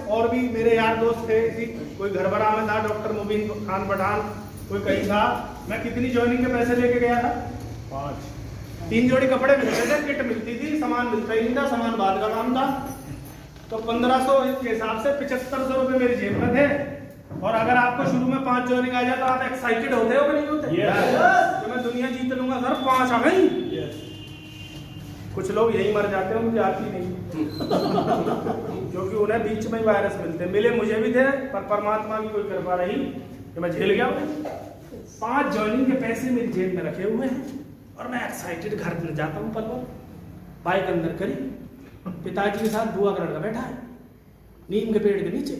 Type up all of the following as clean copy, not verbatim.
और भी मेरे यार दोस्त थे, इसी कोई घरबरा में था, डॉक्टर मुबीन खान पठान, कोई कहीं था। मैं कितनी ज्वाइनिंग के पैसे लेके गया था? 3 जोड़ी कपड़े मिलते थे, किट मिलती थी, सामान मिलता ही नहीं था, सामान बाद का काम था। तो 1500 के हिसाब से 7500 रुपये मेरी जेब में थे। और अगर आपको शुरू में 5 ज्वाइनिंग आ जाए तो आप एक्साइटेड होते हो कि नहीं होते? तो मैं दुनिया जीत लूंगा सर, 5 आ गई। कुछ लोग यही मर जाते हैं, मुझे आती नहीं क्योंकि उन्हें बीच में वायरस मिले मुझे भी थे, पर परमात्मा की कोई कृपा रही कि मैं झेल गया। 5 ज्वाइनिंग के पैसे मेरी जेब में रखे हुए हैं और मैं एक्साइटेड घर में जाता हूँ। पलवल बाइक अंदर करी, पिताजी के साथ बुआ का लड़का बैठा है नीम के पेड़ के नीचे।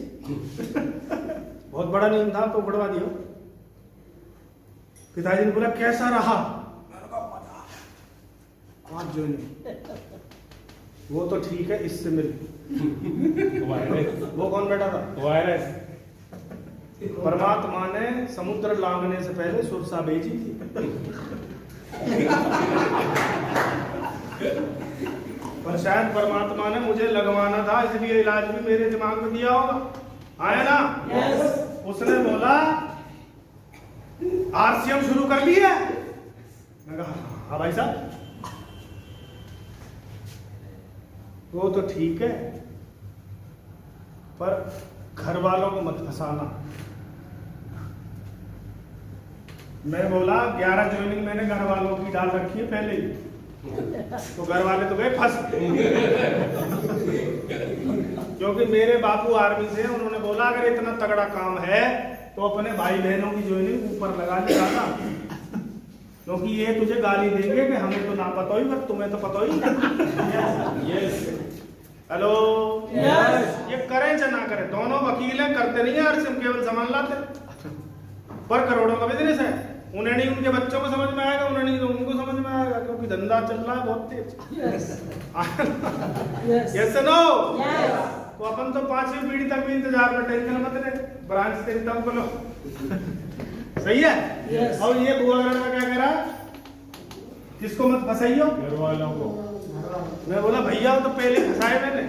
बहुत बड़ा नीम था तो उखड़वा दिया। पिताजी ने बोला कैसा रहा? 5 ज्वाइनिंग। वो तो ठीक है, इससे मिल। वो कौन बैठा था? वायरस। परमात्मा ने समुद्र लांघने से पहले सुरसा भेजी थी। पर शायद परमात्मा ने मुझे लगवाना था, इसलिए इलाज भी मेरे दिमाग में दिया होगा। आया ना? yes. उसने बोला आरसीएम शुरू कर ली है। मैं कहा हाँ भाई साहब। वो तो ठीक है, पर घर वालों को मत फंसाना। मैं बोला 11 ज्वाइनिंग मैंने घर वालों की डाल रखी है पहले ही, तो घर वाले तो गए फंस। क्योंकि मेरे बापू आर्मी से, उन्होंने बोला अगर इतना तगड़ा काम है तो अपने भाई बहनों की ज्वाइनिंग ऊपर लगा लिया था, क्योंकि ये तुझे गाली देंगे कि हमें तो ना पता ही, पर तुम्हें तो पता ही। हेलो, ये करें चाहे ना करें, दोनों वकील हैं, करते नहीं है आरसीएम, केवल सामान लाते। पर करोड़ों का बिजनेस है, उन्हें नहीं उनके बच्चों को समझ में आएगा, उन्हें नहीं तो उनको समझ में आएगा, क्योंकि धंधा चल रहा है बहुत तेज। Yes no? तो अपन तो 5वीं पीढ़ी तक भी इंतजार में, टेंशन मत ले, ब्रांच तेरी तब बोलो। सही है? और ये बुआ का क्या कह रहा? किसको मत फंसाइयो? घर वालों को। मैं बोला भैया तो पहले फंसाए मैंने।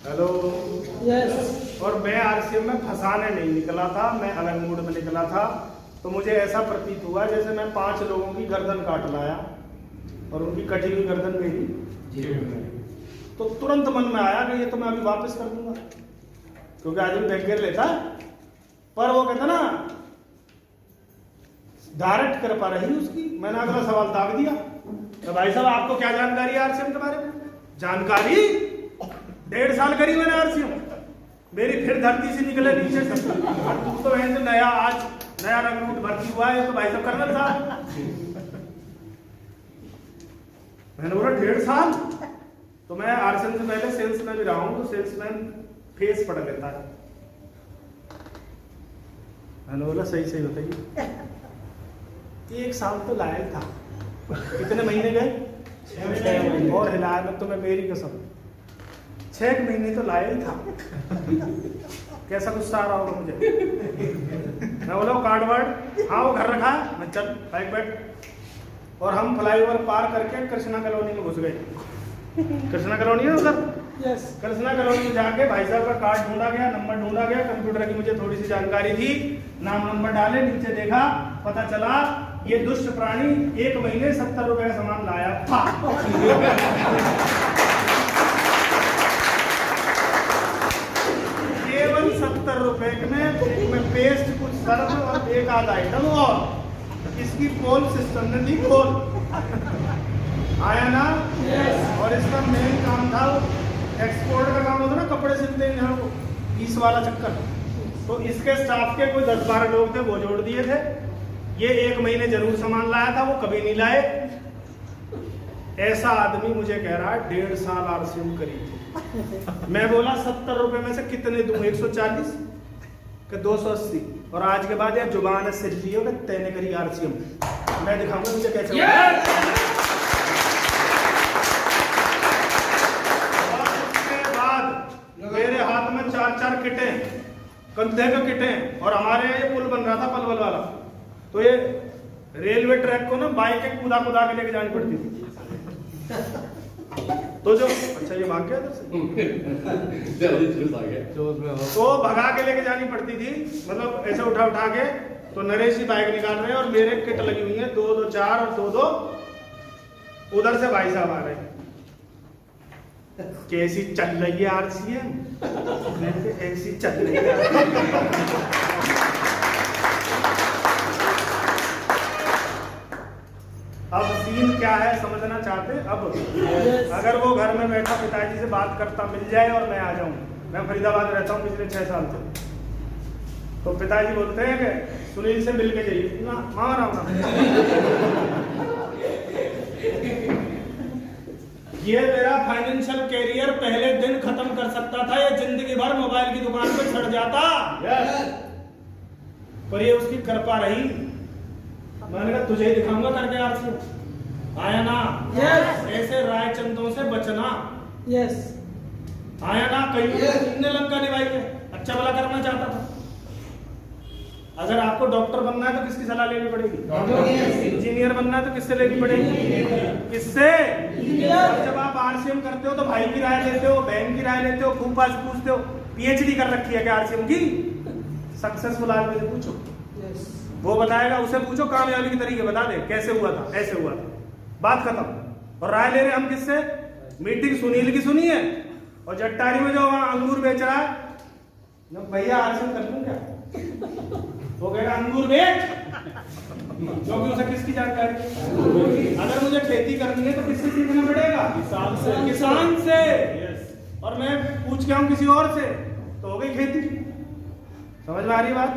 हेलो, और मैं आरसीएम में फंसाने नहीं निकला था, मैं अलग मूड में निकला था। तो मुझे ऐसा प्रतीत हुआ जैसे मैं 5 लोगों की गर्दन काट लाया और उनकी कटी हुई गर्दन मेरी। तो तुरंत मन में आया कि ये तो मैं अभी वापस कर दूंगा, क्योंकि आदमी बैग गिर लेता। पर वो कहता ना डायरेक्ट कर पा रही उसकी। मैंने अगला सवाल दाग दिया, तो भाई साहब आपको क्या जानकारी है आरसीएम के बारे में? जानकारी 1.5 साल करी मैंने आरसीएम, मेरी फिर धरती से निकले नीचे से। और तुम तो वैसे नया, आज नया रिक्रूट भर्ती हुआ है, तो भाई साहब कर्नल साहब। मैंने बोला 1.5 साल? तो मैं आरसीएम से पहले सेल्स में भी रहा हूं, तो सेल्समैन फेस पढ़ लेता है। मैंने बोला सही सही बताइए। 1 साल तो लाया ही था। कितने महीने गए? 6 महीने। और हिलाया मत तुम्हें, मेरी कसम 6 महीने तो लाया ही था। कैसा गुस्सा आ रहा होगा मुझे। मैं बोला कार्ड वर्ड, हाँ वो घर रखा है। मैं चल बाइक बैठ। और हम फ्लाईओवर पार करके कृष्णा कॉलोनी में घुस गए। कृष्णा कॉलोनी है उधर? यस। कृष्णा कॉलोनी में जाके भाई साहब का कार्ड ढूंढा गया, नंबर ढूंढा गया, कंप्यूटर की मुझे थोड़ी सी जानकारी थी, नाम नंबर डाले, नीचे देखा, पता चला ये दुष्ट प्राणी 1 महीने 70 रुपए का सामान लाया था। केवल 70 रुपए में पेस्ट, कुछ सर्फ और 1 आध आइटम, और इसकी पोल सिस्टम ने दी खोल। आया ना? yes. और इसका मेन काम था, एक्सपोर्ट का काम होता ना, कपड़े सिलते हैं यहाँ को, पीस वाला चक्कर। तो इसके स्टाफ के कोई 10-12 लोग थे, वो जोड़ दिए थे। ये 1 महीने जरूर सामान लाया था, वो कभी नहीं लाए। ऐसा आदमी मुझे कह रहा है 1.5 साल आरसीएम करी थी। मैं बोला 70 रुपए में से कितने दूं? 140 कि 280? और आज के बाद यार जुबान से लियो कि तैने करी आरसीएम, मैं दिखाऊंगा मुझे कैसे। मेरे हाथ में 4-4 किटें, कंधे का किटें, और हमारे यहाँ ये पुल बन रहा था पलवल वाला, तो ये रेलवे ट्रैक को ना बाइक कूदा के लेके जानी पड़ती थी। तो जो अच्छा ये भाग गया इधर से तो भगा के लेके जानी पड़ती थी, मतलब ऐसे उठा उठा के। तो नरेश जी बाइक निकाल रहे हैं और मेरे किट लगी हुई है 2 2 4 और 2 2 उधर से भाई साहब आ रहे हैं। कैसी चल रही है आरसीएम? ऐसी चल रही है। अब सीन क्या है समझना चाहते? अब अगर वो घर में बैठा पिताजी से बात करता मिल जाए और मैं आ जाऊं, मैं फरीदाबाद रहता हूं पिछले 6 साल से, तो पिताजी बोलते हैं कि सुनील से मिल के जाइए ना, मामा ये मेरा फाइनेंशियल कैरियर पहले दिन खत्म कर सकता था, ये जिंदगी भर मोबाइल की दुकान पे चढ़ जाता। पर ये उसकी कृपा रही। मैंने कहा तुझे ही दिखाऊंगा करके आरसी आया ना। ऐसे रायचंदों से बचना। आया ना, कई ने लंका निभाई है, अच्छा भला करना चाहता था। अगर आपको डॉक्टर बनना है तो किसकी सलाह लेनी पड़ेगी? इंजीनियर बनना है तो किससे लेनी पड़ेगी? किससे? जब आप आरसीएम करते हो तो भाई की राय लेते हो, बहन की राय लेते हो, फूफा से पूछते हो। पीएचडी कर रखी है क्या आरसीएम की? सक्सेसफुल आदमी से पूछो, वो बताएगा। उसे पूछो कामयाबी के तरीके बता दे, कैसे हुआ था, ऐसे हुआ था, बात खत्म। और राय ले रहे हम किससे? मीटिंग सुनील की सुनी है और जट्टारी में जो वहां अंगूर बेच रहा है, भैया आरसीएम कर दूं क्या? वो कहेगा अंगूर बेच, क्योंकि उसे किसकी जानकारी? अगर मुझे खेती करनी है तो किससे सीखना पड़ेगा? किसान से। और मैं पूछ के आऊं किसी और से तो हो गई खेती। समझ में आ रही बात?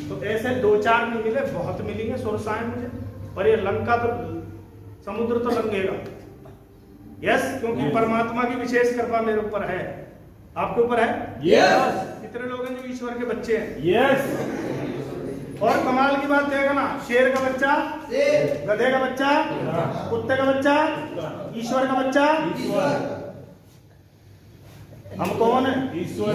तो ऐसे 2-4 नहीं मिले, बहुत मिलेंगे सोर्साएं मुझे, पर ये लंका तो समुद्र तो लंघेगा। यस, क्योंकि परमात्मा की विशेष कृपा मेरे ऊपर है, आपके ऊपर है। यस। कितने लोग हैं जो ईश्वर के बच्चे हैं? यस। और कमाल की बात देखा ना, शेर का बच्चा, गधे का बच्चा, कुत्ते का बच्चा, ईश्वर का बच्चा। हम कौन है? ईश्वर,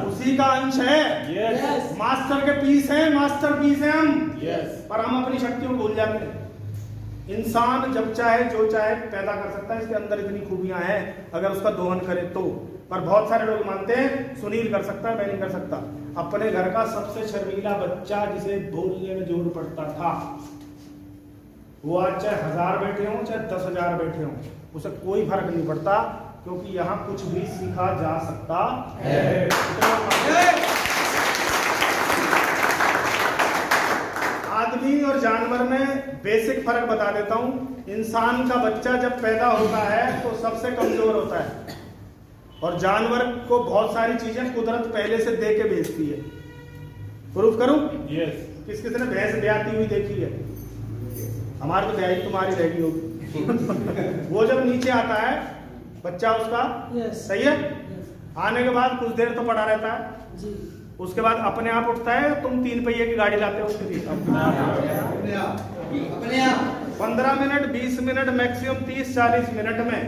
उसी का अंश है। यस। मास्टर के पीस हैं, मास्टर पीस हैं हम। यस। पर हम अपनी शक्तियों को भूल जाते हैं। इंसान जब चाहे जो चाहे पैदा कर सकता है, इसके अंदर इतनी खूबियां हैं अगर उसका दोहन करे तो। पर बहुत सारे लोग मानते हैं सुनील कर सकता है, मैं नहीं कर सकता। अपने घर का सबसे शर्मीला बच्चा जिसे बोलने में जोर पड़ता था, वो आज चाहे 1000 बैठे हों चाहे 10,000 बैठे हों, उसे कोई फर्क नहीं पड़ता, क्योंकि यहाँ कुछ भी सीखा जा सकता है। आदमी और जानवर में बेसिक फर्क बता देता हूं। इंसान का बच्चा जब पैदा होता है तो सबसे कमजोर होता है, और जानवर को बहुत सारी चीजें कुदरत पहले से दे के भेजती है। प्रूफ करूं? यस। किसने भैंस ब्याती हुई देखी है? हमारी तो ब्याही तुम्हारी रहेगी होगी। वो जब नीचे आता है बच्चा उसका, सही है, आने के बाद कुछ देर तो पड़ा रहता है जी। उसके बाद अपने आप उठता है। तुम 3 पहिए की गाड़ी लाते हो उसके लिए अपने आप 15 मिनट 20 मिनट मैक्सिमम 30-40 मिनट में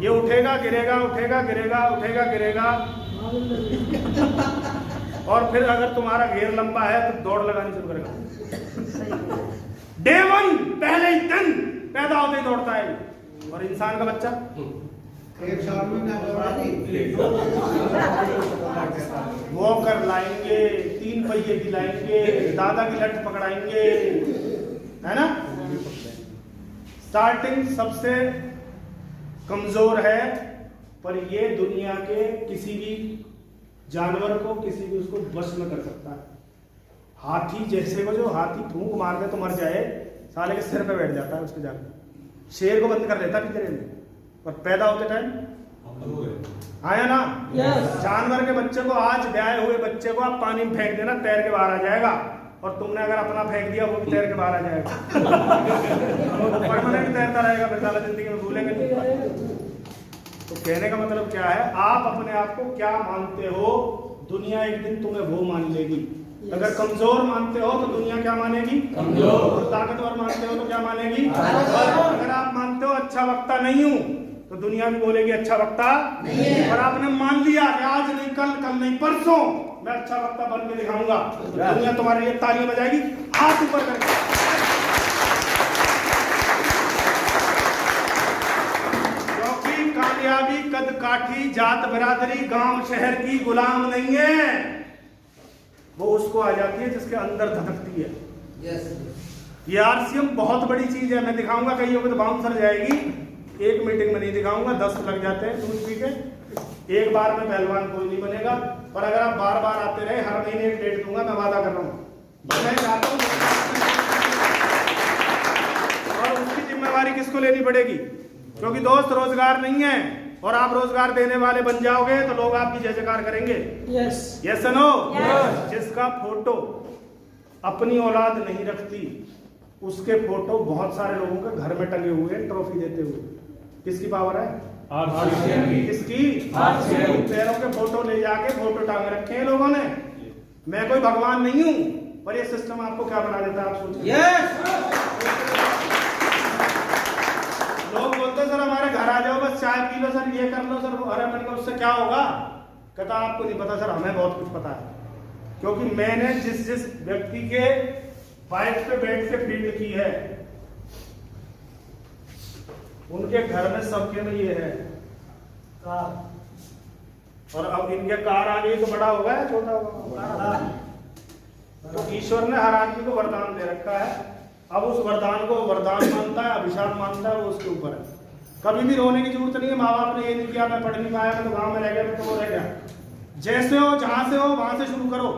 ये उठेगा गिरेगा, उठेगा गिरेगा, उठेगा गिरेगा। और फिर अगर तुम्हारा घेर लंबा है तो दौड़ लगानी शुरू करेगा। डे 1 पहले ही दिन पैदा होते ही दौड़ता है। और इंसान का बच्चा वॉकर लाएंगे, 3 पहिए की लाएंगे, दादा की लठ पकड़ाएंगे, है ना। स्टार्टिंग सबसे कमजोर है, पर ये दुनिया के किसी भी जानवर को, किसी भी उसको वश में कर सकता है। हाथी जैसे को, जो हाथी फूंक मार दे तो मर जाए, साले के सिर पे बैठ जाता है उसके जाकर। शेर को बंद कर लेता पिंजरे में, पर पैदा होते टाइम आया ना। जानवर के बच्चे को, आज ब्याहे हुए बच्चे को आप पानी में फेंक देना, तैर के बाहर आ जाएगा। और तुमने अगर अपना फेंक दिया, वो भी तैर के बाहर आ जाएगा। परमानेंट तैरता रहेगा, फिर साला जिंदगी में भूलेंगे नहीं। तो कहने का मतलब क्या है, आप अपने आप को क्या मानते हो, दुनिया एक दिन तुम्हें वो मान लेगी। अगर कमजोर मानते हो तो दुनिया क्या मानेगी? कमजोर। ताकतवर मानते हो तो क्या मानेगी? अगर आप मानते हो अच्छा वक्ता नहीं हूं, तो दुनिया भी बोलेगी अच्छा वक्ता नहीं है। और आपने मान लिया कि आज नहीं कल, कल नहीं परसों मैं अच्छा वक्ता बन के दिखाऊंगा, तो दुनिया तुम्हारे लिए तालियां बजाएगी, हाथ ऊपर करके। क्योंकि पंजाबी, कद काठी, जात बिरादरी, गांव शहर की गुलाम नहीं है। वो उसको आ जाती है जिसके अंदर धधकती है। ये आरसीएम बहुत बड़ी चीज है। मैं दिखाऊंगा, कहीं होगी तो बाउंसर जाएगी। एक मीटिंग में नहीं दिखाऊंगा, 10 लग जाते हैं दूध पी के। एक बार में पहलवान कोई नहीं बनेगा, पर अगर आप बार बार आते रहे, हर महीने एक डेट दूंगा, मैं वादा कर रहा हूँ। मैं चाहता हूँ, और उसकी जिम्मेवारी किसको लेनी पड़ेगी? क्योंकि दोस्त रोजगार नहीं है, और आप रोजगार देने वाले बन जाओगे तो लोग आपकी जय जयकार करेंगे। Yes no? जिसका फोटो अपनी औलाद नहीं रखती, उसके फोटो बहुत सारे लोगों के घर में टंगे हुए हैं ट्रॉफी देते हुए। किसकी पावर है? किसकी? पैरों के फोटो ले जाके फोटो टांग रखे हैं लोगों ने। मैं कोई भगवान नहीं हूं, पर ये सिस्टम आपको क्या बना देता है, आप सोचिए। लोग बोलते सर हमारे घर आ जाओ, बस चाय पी लो सर, ये कर लो सर। अरे मैंने कहा उससे क्या होगा? कहता आपको नहीं पता सर, हमें बहुत कुछ पता है। क्योंकि मैंने जिस व्यक्ति के बाइक पे बैठ के फील्ड की है, उनके घर में सबके में ये है कार। और अब इनके कार आ गई तो बड़ा होगा या छोटा होगा? तो ईश्वर ने हर आदमी को वरदान दे रखा है। अब उस वरदान को वरदान मानता है, अभिशाप मानता है, वो उसके ऊपर है। कभी भी रोने की जरूरत नहीं है। माँ बाप ने ये नहीं किया, मैं पढ़ नहीं पाया, मैं तो गाँव में रह गया, तो वो रह गया। जैसे हो, जहां से हो, वहां से शुरू करो।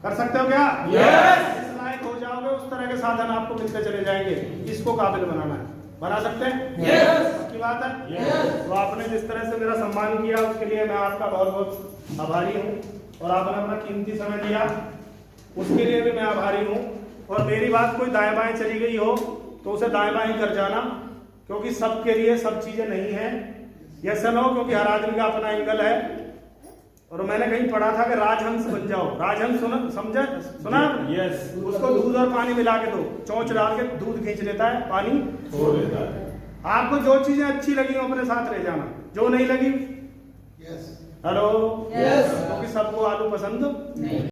कर सकते हो क्या? जिस लायक हो जाओगे, उस तरह के साधन आपको मिलते चले जाएंगे। इसको काबिल बनाना है, बना सकते हैं? पक्की बात है। तो आपने जिस तरह से मेरा सम्मान किया, उसके लिए मैं आपका बहुत बहुत आभारी हूँ। और आपने अपना कीमती समय दिया, उसके लिए भी मैं आभारी हूँ। और मेरी बात कोई दाएं बाएं चली गई हो तो उसे दाएं बाएं कर जाना, क्योंकि सबके लिए सब चीजें नहीं है। Yes no? क्योंकि हर आदमी का अपना एंगल है। और मैंने कहीं पढ़ा था कि राजहंस बन जाओ। राजहंस सुना? यस। उसको दूध और पानी मिला के दो, चोंच डाल के दूध खींच लेता है, पानी छोड़ देता है। आपको जो चीजें अच्छी लगी हो अपने साथ ले जाना, जो नहीं लगी हेलो, क्योंकि सबको आलू पसंद नहीं।